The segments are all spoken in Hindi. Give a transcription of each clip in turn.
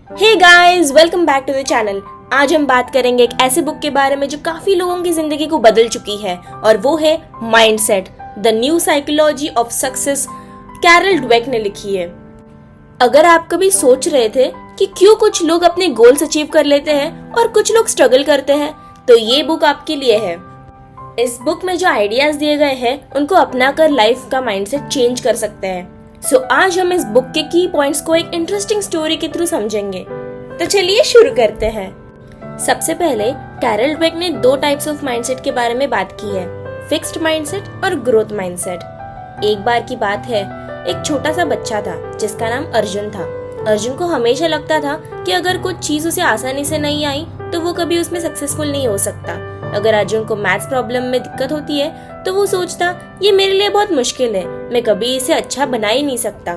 Hey guys, welcome back to the channel. आज हम बात करेंगे एक ऐसे बुक के बारे में जो काफी लोगों की जिंदगी को बदल चुकी है और वो है mindset, the new psychology of success. Carol Dweck ने लिखी है। अगर आप कभी सोच रहे थे कि क्यों कुछ लोग अपने गोल्स अचीव कर लेते हैं और कुछ लोग स्ट्रगल करते हैं, तो ये बुक आपके लिए है। इस बुक में जो आइडियाज दिए गए हैं उनको अपनाकर लाइफ का माइंडसेट चेंज कर सकते हैं। आज हम इस बुक के की पॉइंट्स को एक इंटरेस्टिंग स्टोरी के थ्रू समझेंगे। तो चलिए शुरू करते हैं। सबसे पहले कैरल ड्वेक ने दो टाइप्स ऑफ माइंडसेट के बारे में बात की है, फिक्स्ड माइंडसेट और ग्रोथ माइंडसेट। एक बार की बात है, एक छोटा सा बच्चा था जिसका नाम अर्जुन था। अर्जुन को हमेशा लगता था कि अगर कुछ चीज उसे आसानी से नहीं आई तो वो कभी उसमें सक्सेसफुल नहीं हो सकता। अगर अर्जुन को मैथ्स प्रॉब्लम में दिक्कत होती है तो वो सोचता ये मेरे लिए बहुत मुश्किल है, मैं कभी इसे अच्छा बना ही नहीं सकता।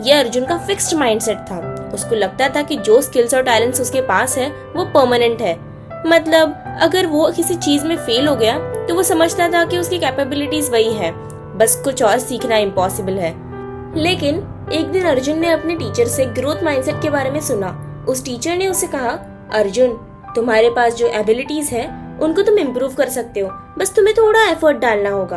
ये अर्जुन का फिक्स्ड माइंडसेट था। उसको लगता था कि जो स्किल्स और टैलेंट्स उसके पास है वो परमानेंट है। मतलब अगर वो किसी चीज में फेल हो गया तो वो समझता था कि उसकी कैपेबिलिटीज वही है, बस कुछ और सीखना इम्पॉसिबल है। लेकिन एक दिन अर्जुन ने अपने टीचर से ग्रोथ माइंडसेट के बारे में सुना। उस टीचर ने उसे कहा, अर्जुन, तुम्हारे पास जो एबिलिटीज है उनको तुम इम्प्रूव कर सकते हो, बस तुम्हें थोड़ा एफर्ट डालना होगा।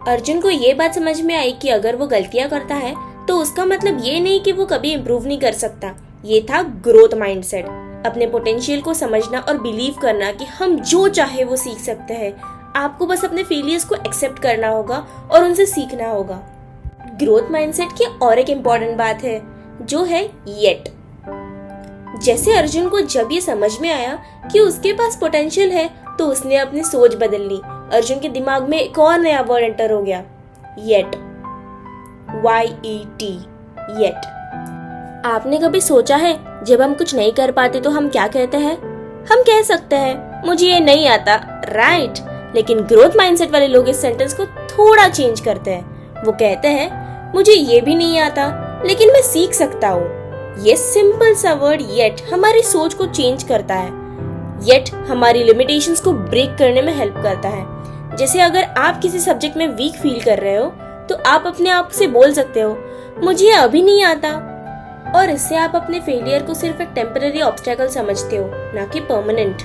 अर्जुन को ये बात समझ में आई कि अगर वो गलतियां करता है तो उसका मतलब ये नहीं कि वो कभी इम्प्रूव नहीं कर सकता। ये था ग्रोथ माइंडसेट, अपने पोटेंशियल को समझना और बिलीव करना कि हम जो चाहे वो सीख सकते हैं। आपको बस अपने फेलियर्स को एक्सेप्ट करना होगा और उनसे सीखना होगा। ग्रोथ माइंडसेट की और एक इम्पॉर्टेंट बात है जो है येट। जैसे अर्जुन को जब ये समझ में आया कि उसके पास पोटेंशियल है तो उसने अपनी सोच बदल ली। अर्जुन के दिमाग में एक और नया वर्ड एंटर हो गया, येट, YET, येट। आपने कभी सोचा है जब हम कुछ नहीं कर पाते तो हम क्या कहते हैं? हम कह सकते हैं मुझे ये नहीं आता, राइट। लेकिन ग्रोथ माइंडसेट वाले लोग इस सेंटेंस को थोड़ा चेंज करते हैं। वो कहते हैं मुझे ये भी नहीं आता लेकिन मैं सीख सकता हूँ। ये सिंपल सा वर्ड येट हमारी सोच को चेंज करता है। येट हमारी लिमिटेशंस को ब्रेक करने में हेल्प करता है। जैसे अगर आप किसी सब्जेक्ट में वीक फील कर रहे हो तो आप अपने आप से बोल सकते हो मुझे अभी नहीं आता, और इससे आप अपने फेलियर को सिर्फ एक टेम्पररी ऑब्स्टेकल समझते हो, ना कि परमानेंट।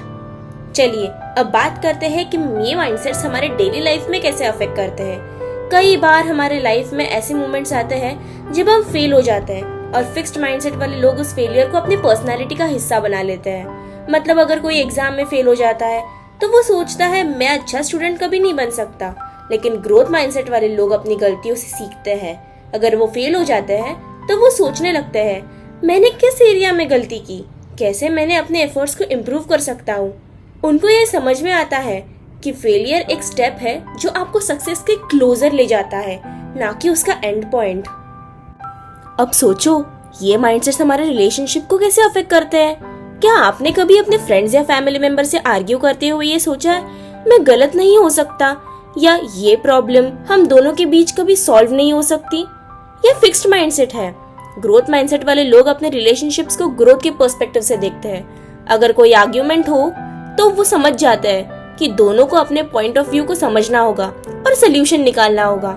चलिए अब बात करते हैं कि ये माइंडसेट्स हमारे डेली लाइफ में कैसे अफेक्ट करते हैं। कई बार हमारे लाइफ में ऐसे मोमेंट्स आते हैं जब हम फेल हो जाते हैं और फिक्स्ड माइंडसेट वाले लोग उस फेलियर को अपनी पर्सनालिटी का हिस्सा बना लेते हैं। मतलब अगर कोई एग्जाम में फेल हो जाता है तो वो सोचता है मैं अच्छा स्टूडेंट कभी नहीं बन सकता। लेकिन ग्रोथ माइंडसेट वाले लोग अपनी गलतियों से सीखते हैं। अगर वो फेल हो जाते हैं तो वो सोचने लगते हैं मैंने किस एरिया में गलती की, कैसे मैंने अपने एफर्ट्स को इम्प्रूव कर सकता हूँ। उनको ये समझ में आता है कि फेलियर एक स्टेप है जो आपको सक्सेस के क्लोजर ले जाता है, ना कि उसका एंड पॉइंट। अब सोचो ये माइंडसेट हमारे रिलेशनशिप को कैसे अफेक्ट करते हैं। क्या आपने कभी अपने फ्रेंड्स या फैमिली मेंबर से आर्ग्यू करते हुए ये सोचा है मैं गलत नहीं हो सकता, या ये प्रॉब्लम हम दोनों के बीच कभी सॉल्व नहीं हो सकती? ये फिक्स्ड माइंडसेट है। ग्रोथ माइंडसेट वाले लोग अपने रिलेशनशिप्स को ग्रोथ के पर्सपेक्टिव से देखते हैं। अगर कोई आर्ग्यूमेंट हो तो वो समझ जाते हैं कि दोनों को अपने पॉइंट ऑफ व्यू को समझना होगा और सोल्यूशन निकालना होगा।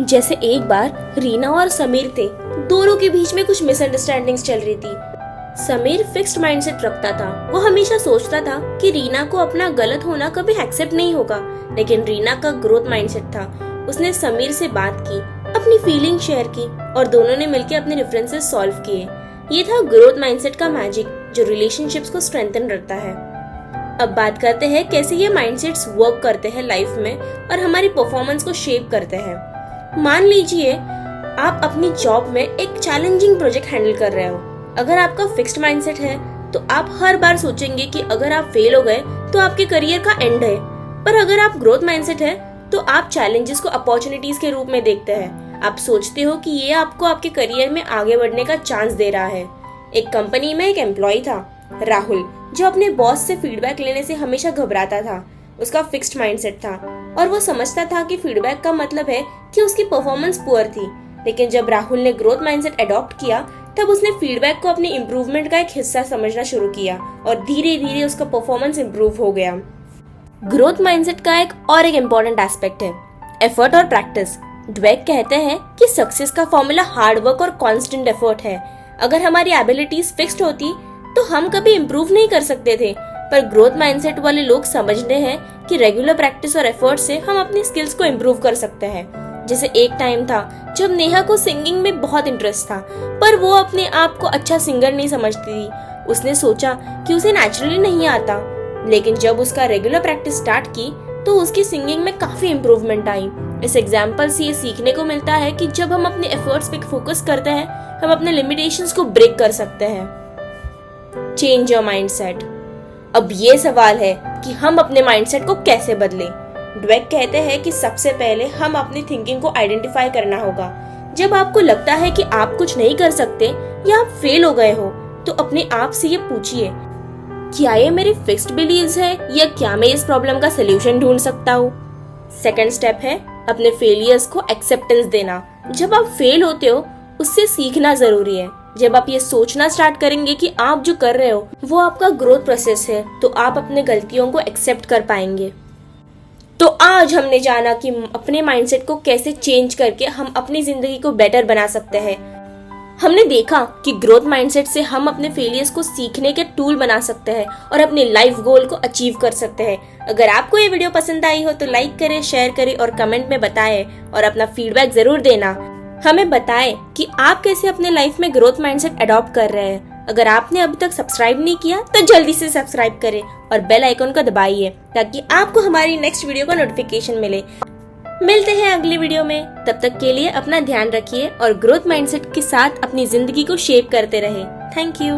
जैसे एक बार रीना और समीर थे, दोनों के बीच में कुछ मिसअंडरस्टैंडिंग्स चल रही थी। समीर फिक्स्ड माइंडसेट रखता था। वो हमेशा सोचता था कि रीना को अपना गलत होना कभी एक्सेप्ट नहीं होगा। लेकिन रीना का ग्रोथ माइंडसेट था। उसने समीर से बात की, अपनी फीलिंग शेयर की और दोनों ने मिलकर अपने डिफरेंसेस सॉल्व किए। ये था ग्रोथ माइंडसेट का मैजिक जो रिलेशनशिप्स को स्ट्रेंथन करता है। अब बात करते हैं कैसे ये माइंडसेट्स वर्क करते हैं लाइफ में और हमारी परफॉर्मेंस को शेप करते हैं। मान लीजिए आप अपनी जॉब में एक चैलेंजिंग प्रोजेक्ट हैंडल कर रहे हो। अगर आपका फिक्स्ड माइंडसेट है तो आप हर बार सोचेंगे कि अगर आप फेल हो गए तो आपके करियर का एंड है। पर अगर आप ग्रोथ माइंडसेट है तो आप चैलेंजेस को अपॉर्चुनिटीज के रूप में देखते हैं। आप सोचते हो कि ये आपको आपके करियर में आगे बढ़ने का चांस दे रहा है। एक कंपनी में एक एम्प्लॉय था, राहुल, जो अपने बॉस से फीडबैक लेने से हमेशा घबराता था। उसका फिक्स्ड माइंडसेट था और वो समझता था कि फीडबैक का मतलब है कि उसकी परफॉर्मेंस पुअर थी। लेकिन जब राहुल ने ग्रोथ माइंडसेट अडॉप्ट किया तब उसने फीडबैक को अपनी इम्प्रूवमेंट का एक हिस्सा समझना शुरू किया और धीरे धीरे उसका परफॉर्मेंस इम्प्रूव हो गया। ग्रोथ माइंडसेट का एक और एक इम्पॉर्टेंट एस्पेक्ट है एफर्ट और प्रैक्टिस। ड्वेक कहते हैं कि सक्सेस का फॉर्मूला हार्ड वर्क और कांस्टेंट एफर्ट है। अगर हमारी एबिलिटीज फिक्स्ड होती तो हम कभी इम्प्रूव नहीं कर सकते थे, पर ग्रोथ माइंडसेट वाले लोग समझते हैं कि रेगुलर प्रैक्टिस और एफर्ट से हम अपनी स्किल्स को इम्प्रूव कर सकते हैं। जैसे एक टाइम था जब नेहा को सिंगिंग में बहुत इंटरेस्ट था, पर वो अपने आप को अच्छा सिंगर नहीं समझती थी। उसने सोचा कि उसे नेचुरली नहीं आता, लेकिन जब उसका रेगुलर प्रैक्टिस स्टार्ट की तो उसकी सिंगिंग में काफी इम्प्रूवमेंट आई। इस एग्जाम्पल से ये सीखने को मिलता है कि जब हम अपने एफर्ट्स पे फोकस करते हैं, हम अपने लिमिटेशंस को ब्रेक कर सकते हैं। Change your mindset. अब ये सवाल है कि हम अपने माइंडसेट को कैसे बदलें। ड्वेक कहते हैं कि सबसे पहले हम अपनी थिंकिंग को आइडेंटिफाई करना होगा। जब आपको लगता है कि आप कुछ नहीं कर सकते या आप फेल हो गए हो, तो अपने आप से ये पूछिए, क्या ये मेरी फिक्स्ड बिलीव्स है या क्या मैं इस प्रॉब्लम का सलूशन ढूंढ सकता हूँ। सेकंड स्टेप है अपने फेलियर्स को एक्सेप्टेंस देना। जब आप फेल होते हो उससे सीखना जरूरी है। जब आप ये सोचना स्टार्ट करेंगे कि आप जो कर रहे हो वो आपका ग्रोथ प्रोसेस है, तो आप अपने गलतियों को एक्सेप्ट कर पाएंगे। तो आज हमने जाना कि अपने माइंडसेट को कैसे चेंज करके हम अपनी जिंदगी को बेटर बना सकते हैं। हमने देखा कि ग्रोथ माइंडसेट से हम अपने फेलियर्स को सीखने के टूल बना सकते हैं और अपने लाइफ गोल को अचीव कर सकते हैं। अगर आपको ये वीडियो पसंद आई हो तो लाइक करें, शेयर करें और कमेंट में बताएं, और अपना फीडबैक जरूर देना। हमें बताएं कि आप कैसे अपने लाइफ में ग्रोथ माइंडसेट अडॉप्ट कर रहे हैं। अगर आपने अभी तक सब्सक्राइब नहीं किया तो जल्दी से सब्सक्राइब करें और बेल आइकन को दबाइए ताकि आपको हमारी नेक्स्ट वीडियो का नोटिफिकेशन मिले। मिलते हैं अगली वीडियो में। तब तक के लिए अपना ध्यान रखिए और ग्रोथ माइंडसेट के साथ अपनी जिंदगी को शेप करते रहे। Thank you.